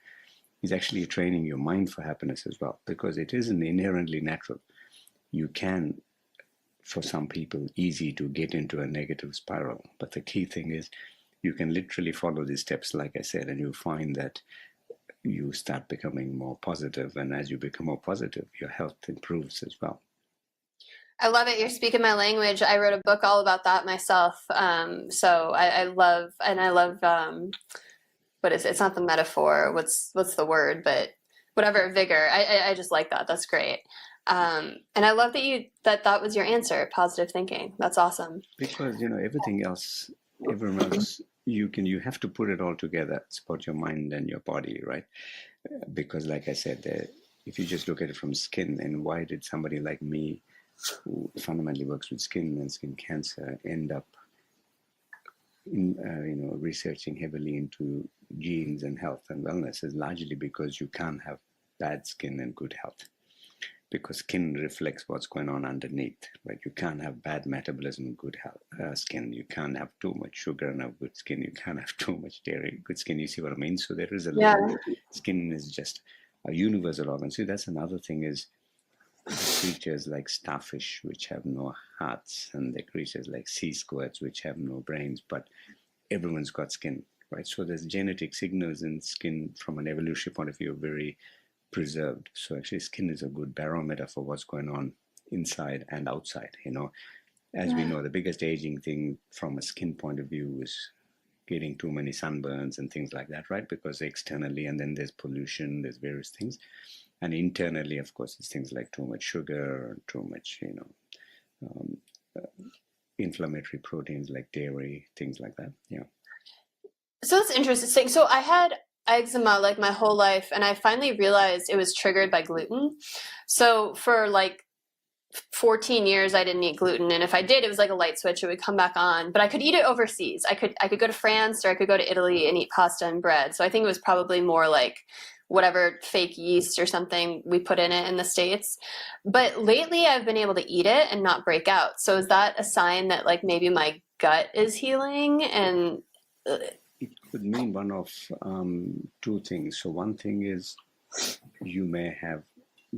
is actually training your mind for happiness as well, because it isn't inherently natural. You can, for some people, easy to get into a negative spiral. But the key thing is you can literally follow these steps, like I said, and you find that you start becoming more positive. And as you become more positive, your health improves as well. I love it. You're speaking my language. I wrote a book all about that myself. So I love, what is it? It's not the metaphor. What's the word? But whatever, vigor. I just like that. That's great. And I love that was your answer. Positive thinking. That's awesome. Because, everything else, everyone else, you have to put it all together. It's about your mind and your body, right? Because like I said, if you just look at it from skin, and why did somebody like me, who fundamentally works with skin and skin cancer, end up researching heavily into genes and health and wellness, is largely because you can't have bad skin and good health, because skin reflects what's going on underneath, right? You can't have bad metabolism and good health, skin. You can't have too much sugar and have good skin. You can't have too much dairy, good skin. You see what I mean? So there is a limit. Skin is just a universal organ. So that's another thing, is creatures like starfish, which have no hearts, and the creatures like sea squirts, which have no brains, but everyone's got skin, right? So there's genetic signals in skin from an evolutionary point of view, very preserved. So actually skin is a good barometer for what's going on inside and outside. As we know, the biggest aging thing from a skin point of view is getting too many sunburns and things like that, right? Because externally, and then there's pollution, there's various things. And internally, of course, it's things like too much sugar, too much, inflammatory proteins like dairy, things like that. Yeah. So it's interesting. So I had eczema like my whole life, and I finally realized it was triggered by gluten. So for like 14 years I didn't eat gluten, and if I did, it was like a light switch, it would come back on. But I could eat it overseas. I could go to France, or I could go to Italy and eat pasta and bread. So I think it was probably more like whatever fake yeast or something we put in it in the States. But lately I've been able to eat it and not break out. So is that a sign that like maybe my gut is healing? And it could mean one of two things. So one thing is you may have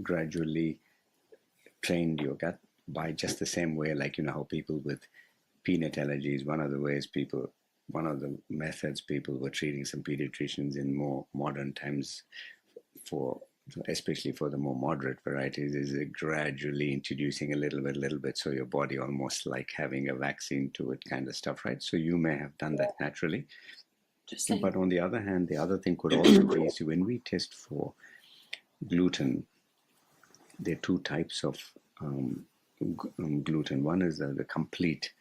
gradually trained your gut by just the same way, like how people with peanut allergies, one of the methods people were treating some pediatricians in more modern times, especially for the more moderate varieties, is gradually introducing a little bit, so your body almost like having a vaccine to it kind of stuff, right? So you may have done that naturally. But on the other hand, the other thing could also be, so when we test for gluten, there are two types of gluten. One is the complete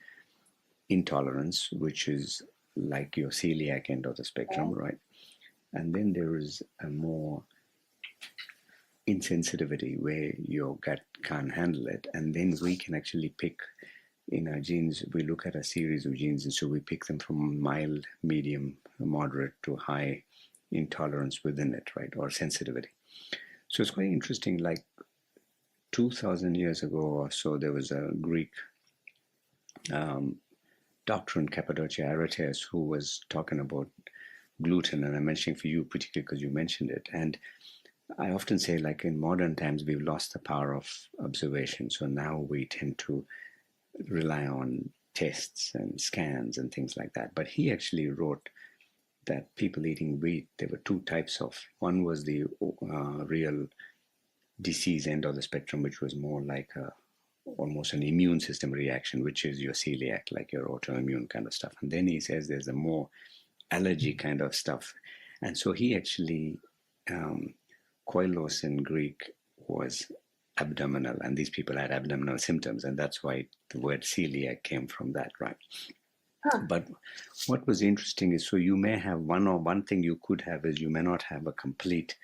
intolerance, which is like your celiac end of the spectrum, right? And then there is a more insensitivity where your gut can't handle it. And then we can actually pick in our genes, we look at a series of genes, and so we pick them from mild, medium, moderate to high intolerance within it, right? Or sensitivity. So it's quite interesting, like 2,000 years ago or so, there was a Greek doctor in Cappadocia, Awatea, who was talking about gluten, and I'm mentioning for you particularly because you mentioned it. And I often say, like in modern times, we've lost the power of observation. So now we tend to rely on tests and scans and things like that. But he actually wrote that people eating wheat, there were two types of. One was the real disease end of the spectrum, which was more like almost an immune system reaction, which is your celiac, like your autoimmune kind of stuff. And then he says there's a more allergy kind of stuff. And so he actually, koilos in Greek was abdominal, and these people had abdominal symptoms, and that's why the word celiac came from that, right? But what was interesting is, so you may have one thing you could have is you may not have a complete,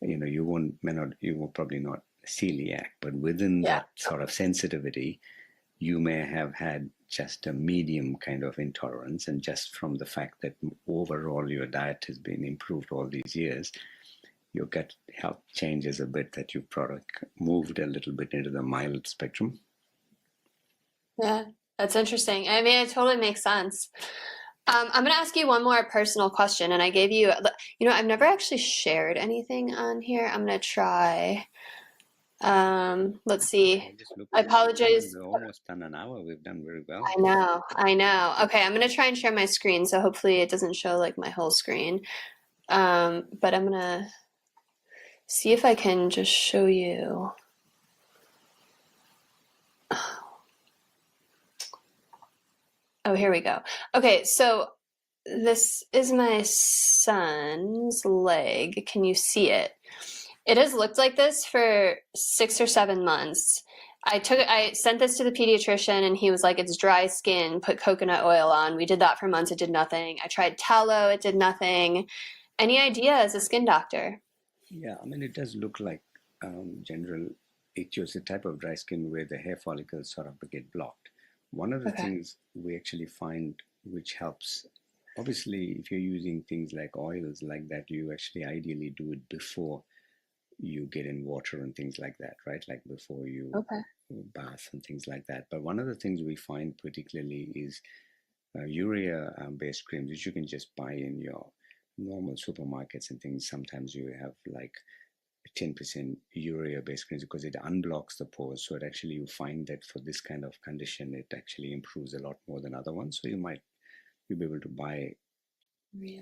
you will probably not celiac, but within that sort of sensitivity, you may have had just a medium kind of intolerance, and just from the fact that overall your diet has been improved all these years, your gut health changes a bit, that your product moved a little bit into the mild spectrum. Yeah, that's interesting. I mean, it totally makes sense. I'm going to ask you one more personal question, and I gave you, I've never actually shared anything on here. I'm going to try. Let's see. I apologize. We're almost done an hour. We've done very well. I know. Okay, I'm going to try and share my screen, so hopefully it doesn't show like my whole screen. But I'm going to see if I can just show you. Oh, here we go. Okay, so this is my son's leg. Can you see it? It has looked like this for 6 or 7 months. I sent this to the pediatrician and he was like, it's dry skin, put coconut oil on. We did that for months, it did nothing. I tried tallow, it did nothing. Any idea as a skin doctor? Yeah, I mean, it does look like general it's a type of dry skin where the hair follicles sort of get blocked. One of the things we actually find which helps, obviously, if you're using things like oils like that, you actually ideally do it before you get in water and things like that, right? Like before you bath and things like that. But one of the things we find particularly is urea-based creams, which you can just buy in your normal supermarkets and things. Sometimes you have like 10% urea-based creams because it unblocks the pores. So it actually, you find that for this kind of condition, it actually improves a lot more than other ones. So you'll be able to buy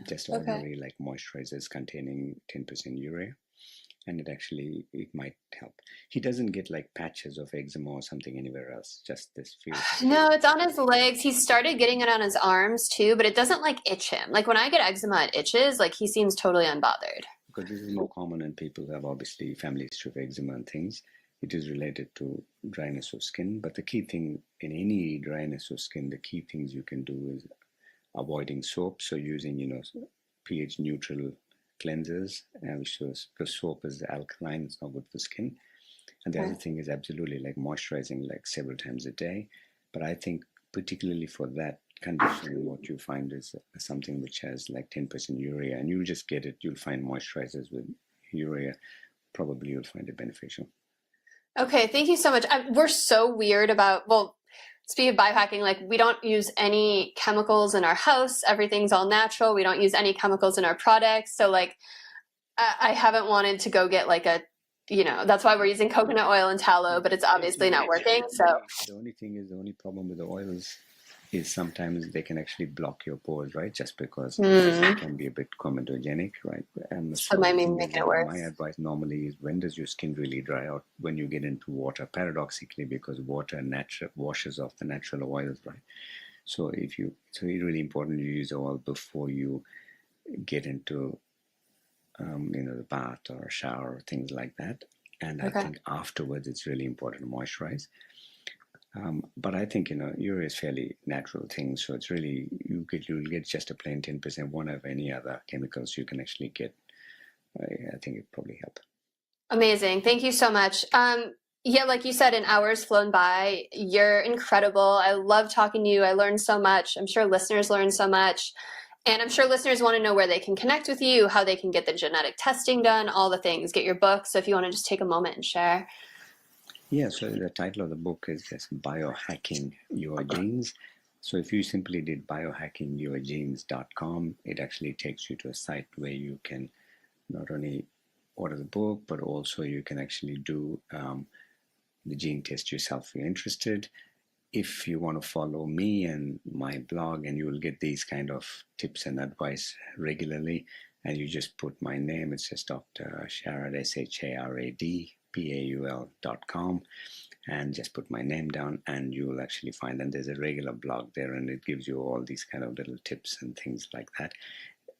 just ordinary like moisturizers containing 10% urea, and it might help. He doesn't get like patches of eczema or something anywhere else, just this feels. No, it's on his legs. He started getting it on his arms too, but it doesn't like itch him. Like when I get eczema, it itches. Like he seems totally unbothered. Because this is more common in people who have obviously family history of eczema and things. It is related to dryness of skin. But the key thing in any dryness of skin, the key things you can do is avoiding soap. So using, pH neutral cleansers, which shows the soap is alkaline, it's not good for skin. And the other thing is absolutely like moisturizing like several times a day. But I think particularly for that condition, what you find is something which has like 10% urea, and you just get it. You'll find moisturizers with urea. Probably you'll find it beneficial. Okay, thank you so much. We're so weird about, well, speaking of biohacking, like we don't use any chemicals in our house. Everything's all natural. We don't use any chemicals in our products. So like, I haven't wanted to go get like that's why we're using coconut oil and tallow, but it's obviously not working. So the only problem with the oils is sometimes they can actually block your pores, right? Just because it can be a bit comedogenic, right? And so might be making it worse. My advice normally is, when does your skin really dry out? When you get into water, paradoxically, because water washes off the natural oils, right? So it's really important you use oil before you get into the bath or shower or things like that. And I think afterwards it's really important to moisturize. But I think urea is fairly natural thing, so it's really you'll get just a plain 10%. Won't have any other chemicals you can actually get. I think it probably help. Amazing, thank you so much. Yeah, like you said, an hour's flown by. You're incredible. I love talking to you. I learned so much. I'm sure listeners learned so much. And I'm sure listeners want to know where they can connect with you, how they can get the genetic testing done, all the things, get your book. So if you want to just take a moment and share. Yeah, so the title of the book is just Biohacking Your Genes. So if you simply did biohackingyourgenes.com, it actually takes you to a site where you can not only order the book, but also you can actually do the gene test yourself if you're interested. If you want to follow me and my blog, and you will get these kind of tips and advice regularly, and you just put my name, it's just Dr. Sharad, SHARAD.PAUL.com, and just put my name down, and you will actually find, and there's a regular blog there, and it gives you all these kind of little tips and things like that,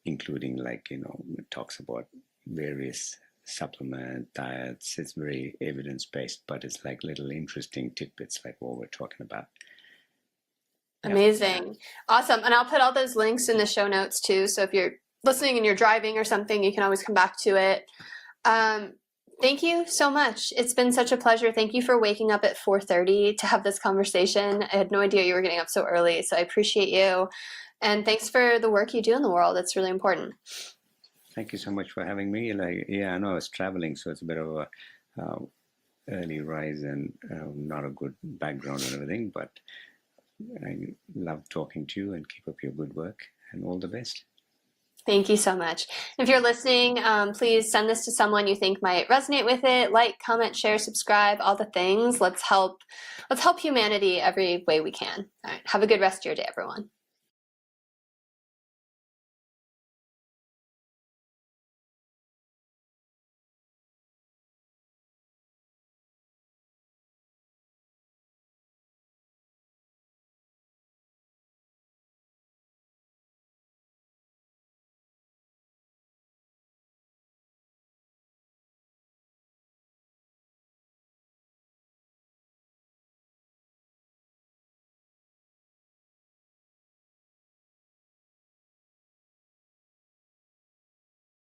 including like, it talks about various supplement diets. It's very evidence-based, but it's like little interesting tidbits like what we're talking about. Amazing. Awesome. And I'll put all those links in the show notes too, so if you're listening and you're driving or something, you can always come back to it. Thank you so much. It's been such a pleasure. Thank you for waking up at 4:30 to have this conversation. I had no idea you were getting up so early, so I appreciate you. And thanks for the work you do in the world. It's really important. Thank you so much for having me. Like, yeah, I know I was traveling, so it's a bit of a early rise and not a good background and everything, but I love talking to you and keep up your good work and all the best. Thank you so much. If you're listening, please send this to someone you think might resonate with it. Like, comment, share, subscribe, all the things. Let's help humanity every way we can. All right. Have a good rest of your day, everyone.